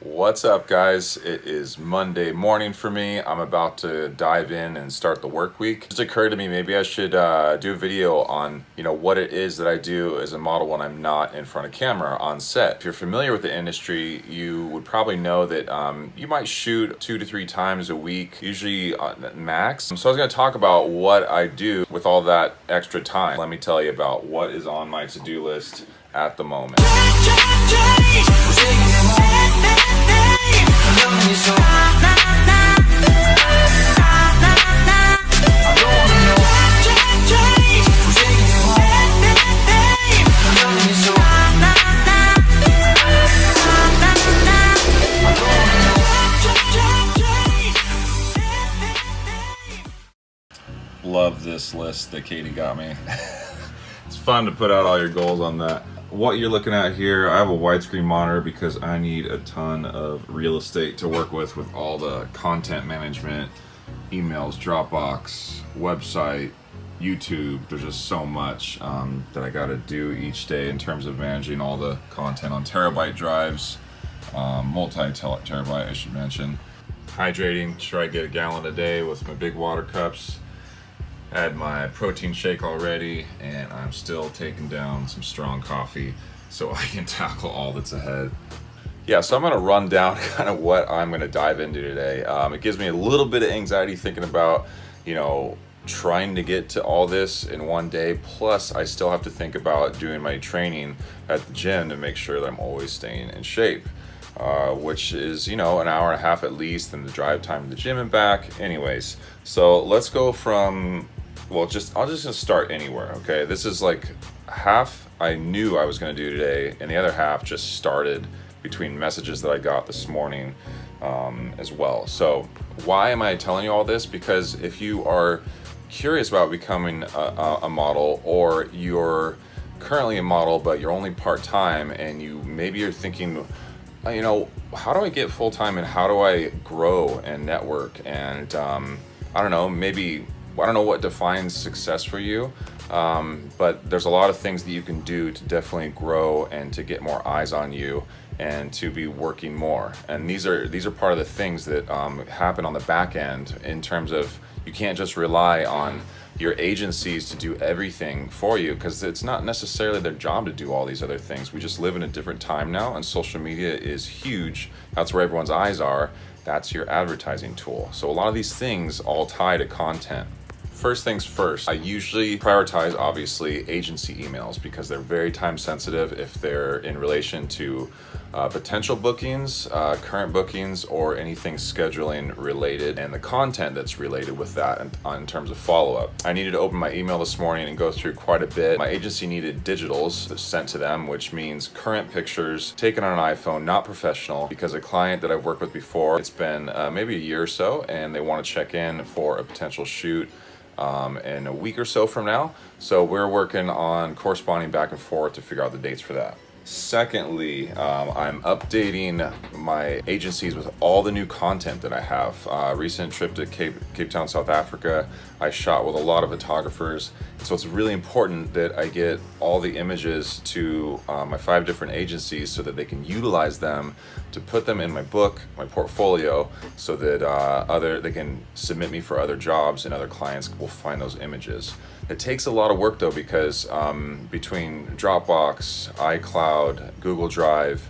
What's up, guys? It is Monday morning for me. I'm about to dive in and start the work week. It just occurred to me maybe I should do a video on what it is that I do as a model when I'm not in front of camera on set. If you're familiar with the industry, you would probably know that you might shoot 2 to 3 times a week, usually max. So I was going to talk about what I do with all that extra time. Let me tell you about what is on my to-do list at the moment. Love this list that Katie got me. It's fun to put out all your goals on that. What you're looking at here, I have a widescreen monitor because I need a ton of real estate to work with all the content management, emails, Dropbox, website, YouTube. There's just so much that I gotta do each day in terms of managing all the content on terabyte drives, multi-terabyte I should mention. Hydrating, try to get a gallon a day with my big water cups. Had my protein shake already, and I'm still taking down some strong coffee so I can tackle all that's ahead. Yeah, so I'm gonna run down kind of what I'm gonna dive into today. It gives me a little bit of anxiety thinking about, trying to get to all this in one day. Plus, I still have to think about doing my training at the gym to make sure that I'm always staying in shape. Which is, an hour and a half at least, and the drive time to the gym and back. Anyways, so let's go from, I'll just start anywhere, okay? This is like half I knew I was gonna do today, and the other half just started between messages that I got this morning as well. So why am I telling you all this? Because if you are curious about becoming a model, or you're currently a model but you're only part-time, and maybe you're thinking, how do I get full-time, and how do I grow and network? And I don't know what defines success for you, but there's a lot of things that you can do to definitely grow and to get more eyes on you and to be working more. And these are part of the things that happen on the back end, in terms of you can't just rely on your agencies to do everything for you, because it's not necessarily their job to do all these other things. We just live in a different time now, and social media is huge. That's where everyone's eyes are. That's your advertising tool. So a lot of these things all tie to content. First things first, I usually prioritize, obviously, agency emails, because they're very time sensitive if they're in relation to potential bookings, current bookings, or anything scheduling related, and the content that's related with that in terms of follow-up. I needed to open my email this morning and go through quite a bit. My agency needed digitals sent to them, which means current pictures taken on an iPhone, not professional, because a client that I've worked with before, it's been maybe a year or so, and they want to check in for a potential shoot in a week or so from now. So we're working on corresponding back and forth to figure out the dates for that. Secondly, I'm updating my agencies with all the new content that I have. Recent trip to Cape Town, South Africa, I shot with a lot of photographers. So it's really important that I get all the images to my 5 different agencies so that they can utilize them to put them in my book, my portfolio, so that they can submit me for other jobs, and other clients will find those images. It takes a lot of work though, because between Dropbox, iCloud, Google Drive,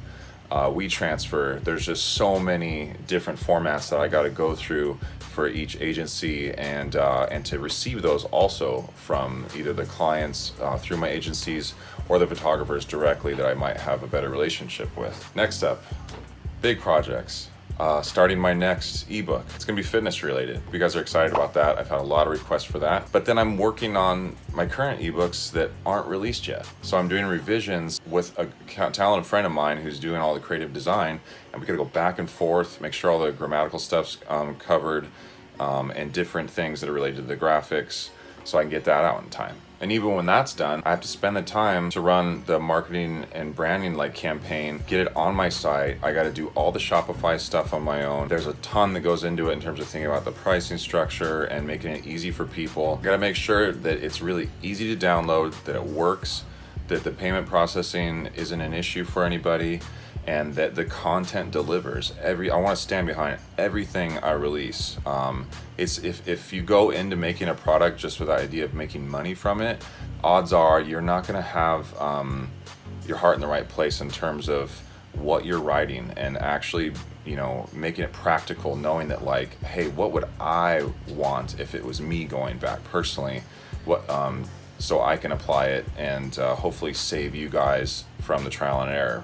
WeTransfer, there's just so many different formats that I got to go through for each agency, and to receive those also from either the clients through my agencies, or the photographers directly that I might have a better relationship with. Next up, big projects. Starting my next ebook. It's gonna be fitness related. If you guys are excited about that, I've had a lot of requests for that. But then I'm working on my current ebooks that aren't released yet. So I'm doing revisions with a talented friend of mine who's doing all the creative design, and we gotta go back and forth, make sure all the grammatical stuff's covered, and different things that are related to the graphics, so I can get that out in time. And even when that's done, I have to spend the time to run the marketing and branding campaign, get it on my site. I got to do all the Shopify stuff on my own. There's a ton that goes into it in terms of thinking about the pricing structure and making it easy for people. Got to make sure that it's really easy to download, that it works, that the payment processing isn't an issue for anybody, and that the content delivers. I want to stand behind everything I release. It's if you go into making a product just with the idea of making money from it, odds are you're not going to have your heart in the right place in terms of what you're writing, and actually, making it practical, knowing that, like, hey, what would I want if it was me going back personally, so I can apply it and hopefully save you guys from the trial and error.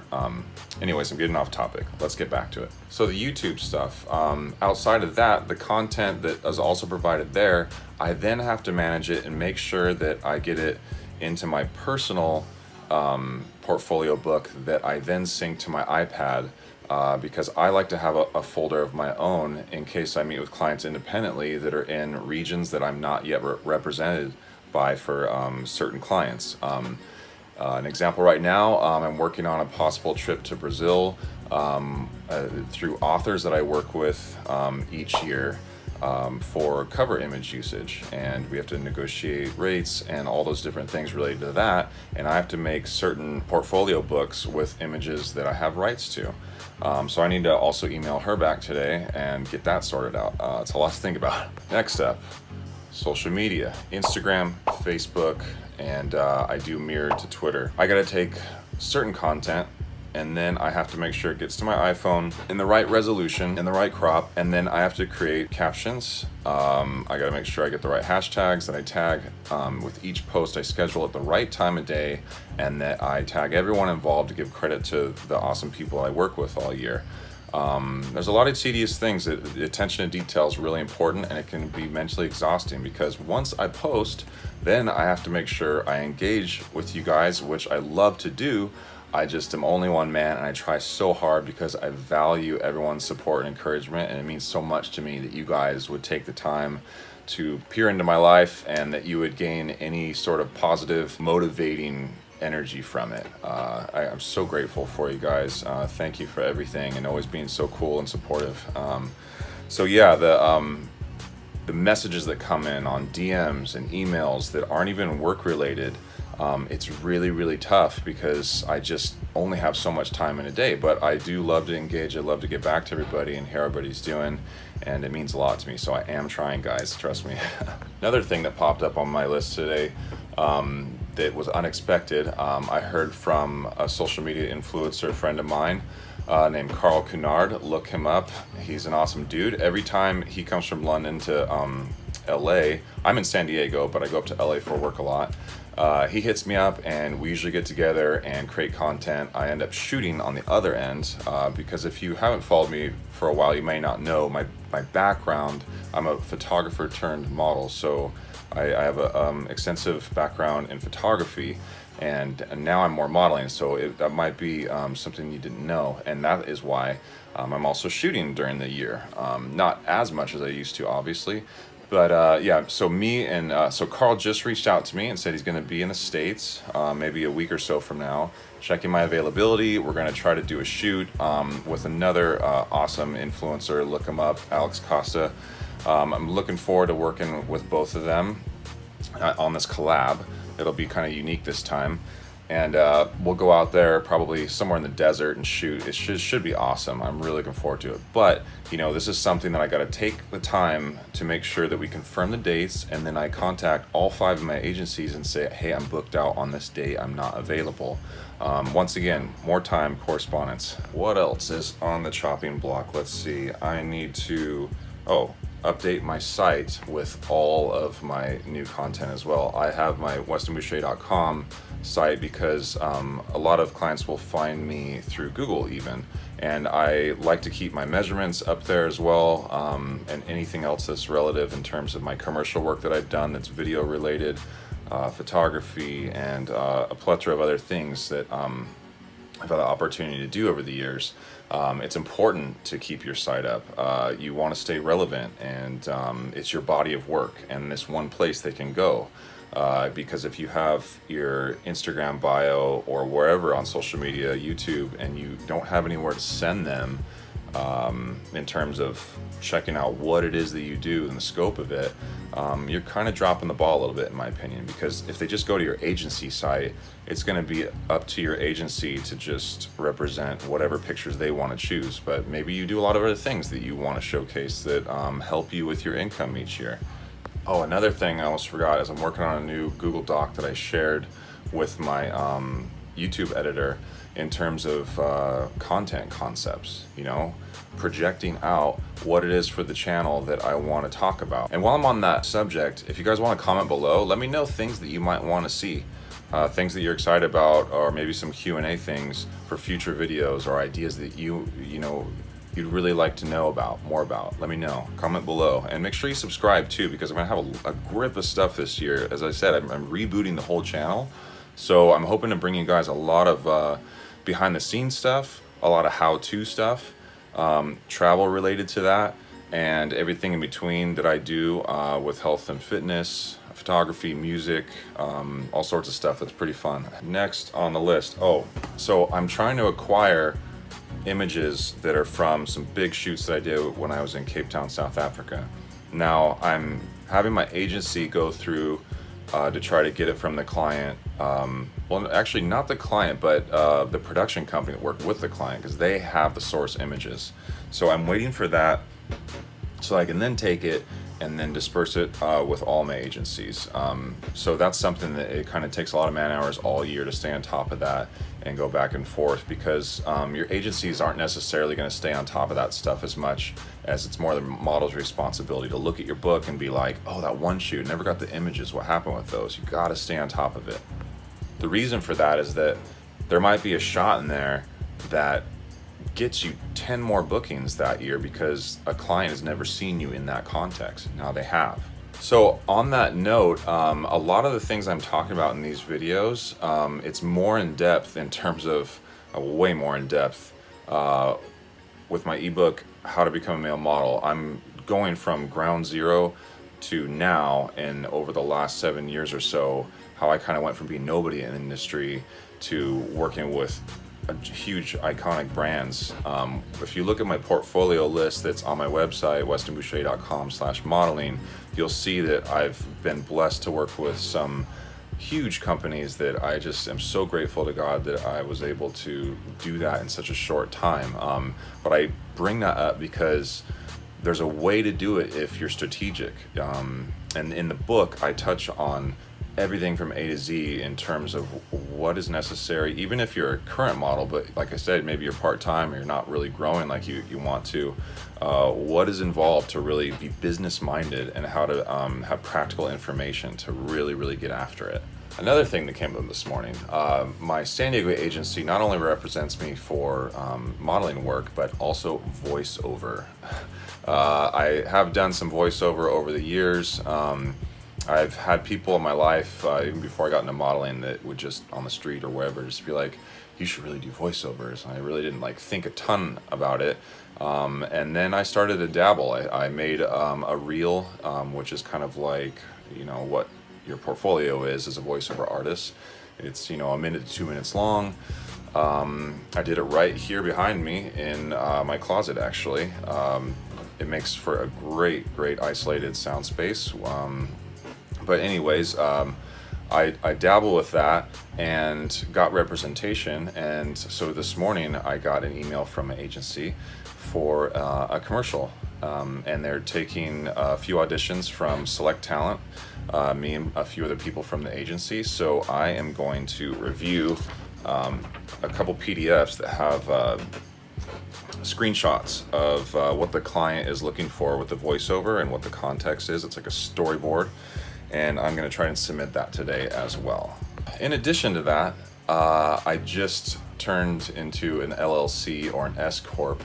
Anyways, I'm getting off topic. Let's get back to it. So the YouTube stuff, outside of that, the content that is also provided there, I then have to manage it and make sure that I get it into my personal portfolio book that I then sync to my iPad, because I like to have a folder of my own in case I meet with clients independently that are in regions that I'm not yet represented by for certain clients. An example right now, I'm working on a possible trip to Brazil through authors that I work with each year for cover image usage, and we have to negotiate rates and all those different things related to that, and I have to make certain portfolio books with images that I have rights to. So I need to also email her back today and get that sorted out. It's a lot to think about. Next up, social media, Instagram, Facebook, and I do mirror to Twitter. I gotta take certain content, and then I have to make sure it gets to my iPhone in the right resolution, in the right crop, and then I have to create captions. I gotta make sure I get the right hashtags that I tag with each post. I schedule at the right time of day, and that I tag everyone involved to give credit to the awesome people I work with all year. There's a lot of tedious things. The attention to detail is really important, and it can be mentally exhausting because once I post, then I have to make sure I engage with you guys, which I love to do. I just am only one man, and I try so hard because I value everyone's support and encouragement, and it means so much to me that you guys would take the time to peer into my life and that you would gain any sort of positive, motivating energy from it. I'm so grateful for you guys. Thank you for everything and always being so cool and supportive. So yeah, the messages that come in on DMs and emails that aren't even work related, it's really, really tough because I just only have so much time in a day, but I do love to engage. I love to get back to everybody and hear how everybody's doing, and it means a lot to me. So I am trying, guys, trust me. Another thing that popped up on my list today that was unexpected, I heard from a social media influencer friend of mine named Carl Cunard. Look him up. He's an awesome dude. Every time he comes from London to LA, I'm in San Diego, but I go up to LA for work a lot. He hits me up and we usually get together and create content. I end up shooting on the other end because if you haven't followed me for a while, you may not know my background. I'm a photographer turned model, so I have an extensive background in photography, and now I'm more modeling, so that might be something you didn't know, and that is why I'm also shooting during the year. Not as much as I used to, obviously, but yeah, so Carl just reached out to me and said he's going to be in the States maybe a week or so from now, checking my availability. We're going to try to do a shoot with another awesome influencer. Look him up, Alex Costa. I'm looking forward to working with both of them on this collab. It'll be kind of unique this time, and we'll go out there probably somewhere in the desert and shoot. It should be awesome. I'm really looking forward to it. But this is something that I got to take the time to make sure that we confirm the dates, and then I contact all 5 of my agencies and say, hey, I'm booked out on this date, I'm not available. Once again, more time, correspondence. What else is on the chopping block? Let's see. I need to update my site with all of my new content as well. I have my westonboucher.com site because a lot of clients will find me through Google even, and I like to keep my measurements up there as well, and anything else that's relative in terms of my commercial work that I've done that's video related, photography, and a plethora of other things that I've had the opportunity to do over the years. It's important to keep your site up. You want to stay relevant, and it's your body of work, and this one place they can go. Because if you have your Instagram bio or wherever on social media, YouTube, and you don't have anywhere to send them, in terms of checking out what it is that you do and the scope of it, you're kind of dropping the ball a little bit, in my opinion, because if they just go to your agency site, it's going to be up to your agency to just represent whatever pictures they want to choose. But maybe you do a lot of other things that you want to showcase that help you with your income each year. Oh, another thing I almost forgot is I'm working on a new Google Doc that I shared with my YouTube editor in terms of content concepts, you know, projecting out what it is for the channel that I want to talk about. And while I'm on that subject, if you guys want to comment below, let me know things that you might want to see, things that you're excited about, or maybe some Q&A things for future videos, or ideas that you know you'd really like to know about more about. Let me know. Comment below, and make sure you subscribe too, because I'm gonna have a grip of stuff this year. As I said, I'm rebooting the whole channel, so I'm hoping to bring you guys a lot of behind the scenes stuff, a lot of how-to stuff, travel related to that, and everything in between that I do with health and fitness, photography, music, all sorts of stuff that's pretty fun. Next on the list, so I'm trying to acquire images that are from some big shoots that I did when I was in Cape Town, South Africa. Now I'm having my agency go through to try to get it from the client. Well, actually not the client, but the production company that worked with the client, because they have the source images. So I'm waiting for that so I can then take it and then disperse it with all my agencies. So that's something that it kind of takes a lot of man hours all year to stay on top of that and go back and forth, because your agencies aren't necessarily going to stay on top of that stuff as much, as it's more the model's responsibility to look at your book and be like, oh, that one shoot, never got the images, what happened with those? You got to stay on top of it. The reason for that is that there might be a shot in there that gets you 10 more bookings that year because a client has never seen you in that context. Now they have. So on that note, a lot of the things I'm talking about in these videos, it's more in depth in terms of, way more in depth with my ebook, How to Become a Male Model. I'm going from ground zero to now, and over the last 7 years or so, how I kind of went from being nobody in the industry to working with huge iconic brands. If you look at my portfolio list that's on my website, westonboucher.com/modeling, you'll see that I've been blessed to work with some huge companies that I just am so grateful to God that I was able to do that in such a short time. But I bring that up because there's a way to do it if you're strategic. And in the book, I touch on everything from A to Z in terms of what is necessary, even if you're a current model, but like I said, maybe you're part-time or you're not really growing like you want to, what is involved to really be business-minded, and how to have practical information to really get after it. Another thing that came up this morning, my San Diego agency not only represents me for modeling work, but also voiceover. I have done some voiceover over the years. I've had people in my life, even before I got into modeling, that would just on the street or wherever just be like, you should really do voiceovers. And I really didn't think a ton about it. And then I started to dabble. I made a reel, which is kind of like, you know, what your portfolio is as a voiceover artist. It's, you know, 1 minute to 2 minutes long. I did it right here behind me in my closet, actually. It makes for a great isolated sound space. But anyways, I dabble with that and got representation, and so this morning I got an email from an agency for a commercial, and they're taking a few auditions from select talent, me and a few other people from the agency. So I am going to review a couple PDFs that have screenshots of what the client is looking for with the voiceover and what the context is. It's like a storyboard, and I'm going to try and submit that today as well. In addition to that, I just turned into an LLC, or an S Corp.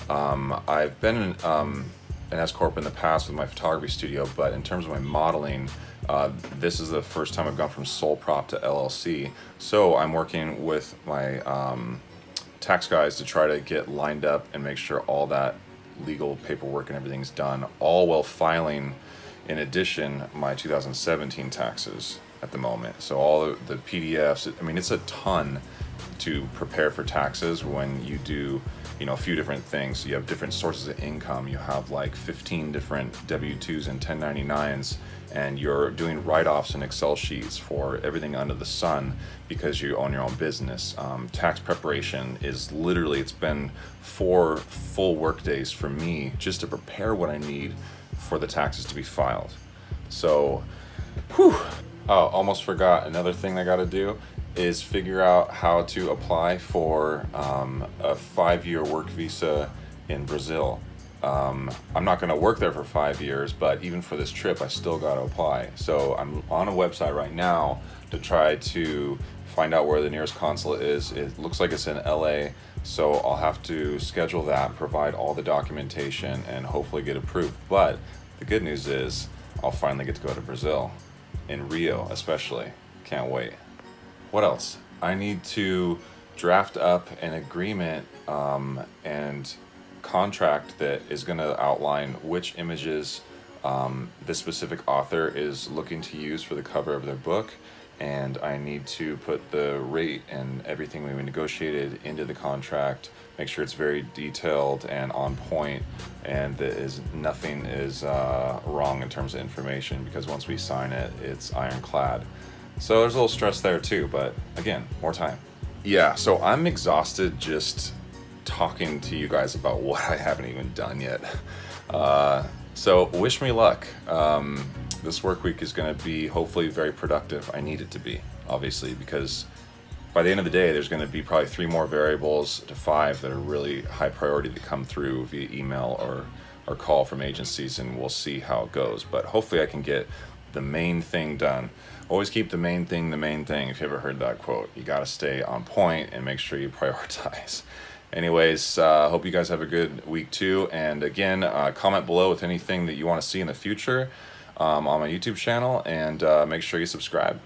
I've been an S Corp in the past with my photography studio, but in terms of my modeling, this is the first time I've gone from sole prop to LLC. So I'm working with my tax guys to try to get lined up and make sure all that legal paperwork and everything's done, all while filing, in addition, my 2017 taxes at the moment. So all of the PDFs, I mean, it's a ton to prepare for taxes when you do a few different things. You have different sources of income. You have like 15 different W-2s and 1099s, and you're doing write-offs in Excel sheets for everything under the sun because you own your own business. Tax preparation is literally, it's been 4 full work days for me just to prepare what I need for the taxes to be filed. So, whew. Oh, almost forgot, another thing I gotta do is figure out how to apply for a 5-year work visa in Brazil. I'm not gonna work there for 5 years, but even for this trip, I still gotta apply. So I'm on a website right now to try to find out where the nearest consulate is. It looks like it's in LA, so I'll have to schedule that, provide all the documentation, and hopefully get approved. But the good news is I'll finally get to go to Brazil, in Rio especially. Can't wait. What else? I need to draft up an agreement and contract that is going to outline which images this specific author is looking to use for the cover of their book, and I need to put the rate and everything we negotiated into the contract, make sure it's very detailed and on point, and that nothing is wrong in terms of information, because once we sign it, it's ironclad. So there's a little stress there too, but again, more time. Yeah, so I'm exhausted just talking to you guys about what I haven't even done yet. So wish me luck. This work week is going to be hopefully very productive. I need it to be, obviously, because by the end of the day, there's going to be probably 3 more variables to 5 that are really high priority to come through via email or call from agencies, and we'll see how it goes. But hopefully I can get the main thing done. Always keep the main thing the main thing. If you ever heard that quote, you got to stay on point and make sure you prioritize. Anyways, hope you guys have a good week too. And again, comment below with anything that you want to see in the future on my YouTube channel, and make sure you subscribe.